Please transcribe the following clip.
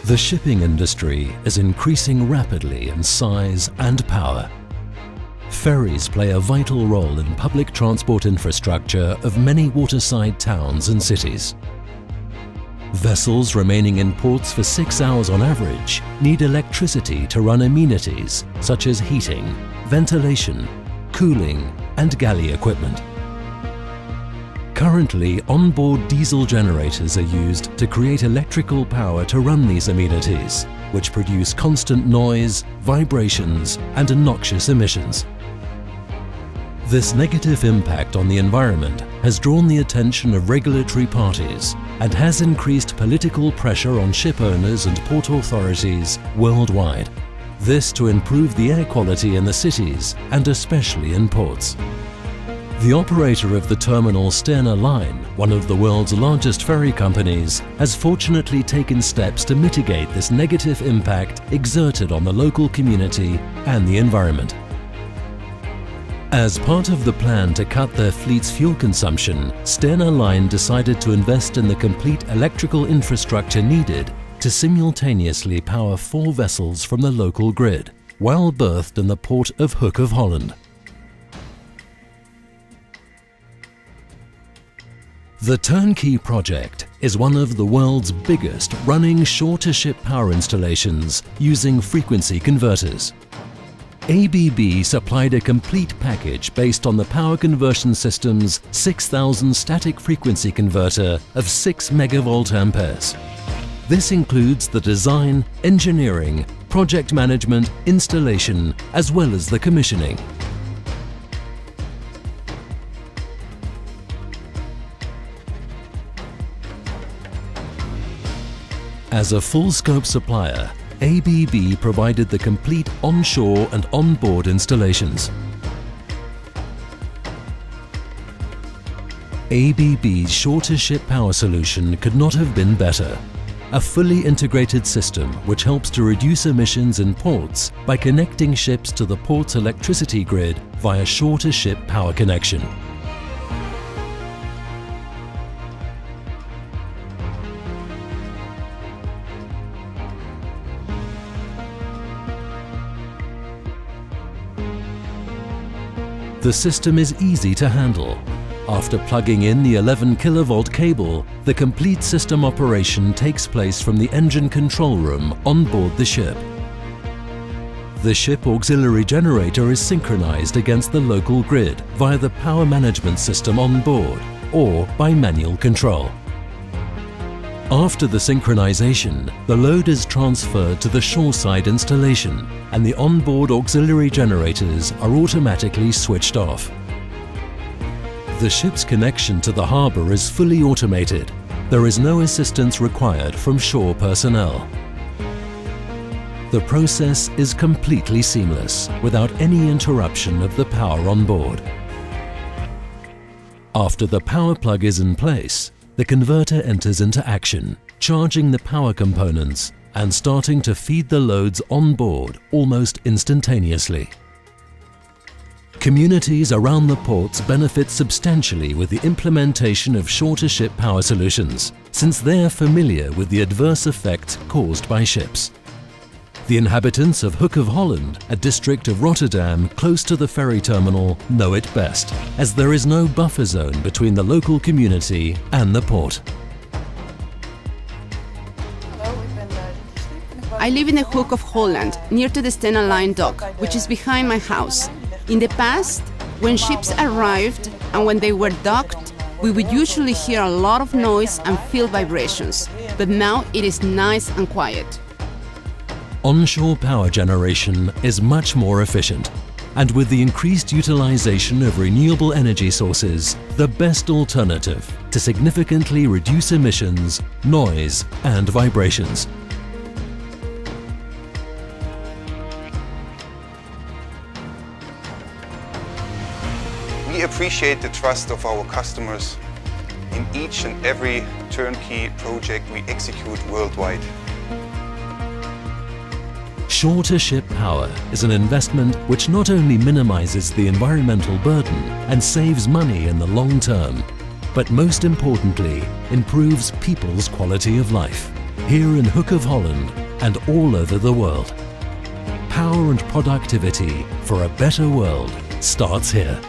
The shipping industry is increasing rapidly in size and power. Ferries play a vital role in public transport infrastructure of many waterside towns and cities. Vessels remaining in ports for 6 hours on average need electricity to run amenities such as heating, ventilation, cooling and galley equipment. Currently, onboard diesel generators are used to create electrical power to run these amenities, which produce constant noise, vibrations and noxious emissions. This negative impact on the environment has drawn the attention of regulatory parties and has increased political pressure on ship owners and port authorities worldwide. This to improve the air quality in the cities and especially in ports. The operator of the terminal Stena Line, one of the world's largest ferry companies, has fortunately taken steps to mitigate this negative impact exerted on the local community and the environment. As part of the plan to cut their fleet's fuel consumption, Stena Line decided to invest in the complete electrical infrastructure needed to simultaneously power 4 vessels from the local grid, while berthed in the port of Hook of Holland. The turnkey project is one of the world's biggest running shore-to-ship power installations using frequency converters. ABB supplied a complete package based on the power conversion system's 6000 static frequency converter of 6 megavolt amperes. This includes the design, engineering, project management, installation, as well as the commissioning. As a full-scope supplier, ABB provided the complete onshore and onboard installations. ABB's shore-to-ship power solution could not have been better. A fully integrated system which helps to reduce emissions in ports by connecting ships to the port's electricity grid via shore-to-ship power connection. The system is easy to handle. After plugging in the 11 kilovolt cable, the complete system operation takes place from the engine control room on board the ship. The ship auxiliary generator is synchronized against the local grid via the power management system on board or by manual control. After the synchronization, the load is transferred to the shoreside installation and the onboard auxiliary generators are automatically switched off. The ship's connection to the harbour is fully automated. There is no assistance required from shore personnel. The process is completely seamless, without any interruption of the power on board. After the power plug is in place, the converter enters into action, charging the power components and starting to feed the loads on board almost instantaneously. Communities around the ports benefit substantially with the implementation of shore-to-ship power solutions, since they are familiar with the adverse effects caused by ships. The inhabitants of Hook of Holland, a district of Rotterdam close to the ferry terminal, know it best, as there is no buffer zone between the local community and the port. I live in the Hook of Holland, near to the Stena Line dock, which is behind my house. In the past, when ships arrived and when they were docked, we would usually hear a lot of noise and feel vibrations, but now it is nice and quiet. Onshore power generation is much more efficient, and with the increased utilization of renewable energy sources, the best alternative to significantly reduce emissions, noise and vibrations. We appreciate the trust of our customers in each and every turnkey project we execute worldwide. Shore-to-ship power is an investment which not only minimizes the environmental burden and saves money in the long term, but most importantly, improves people's quality of life. here in Hook of Holland and all over the world. Power and productivity for a better world starts here.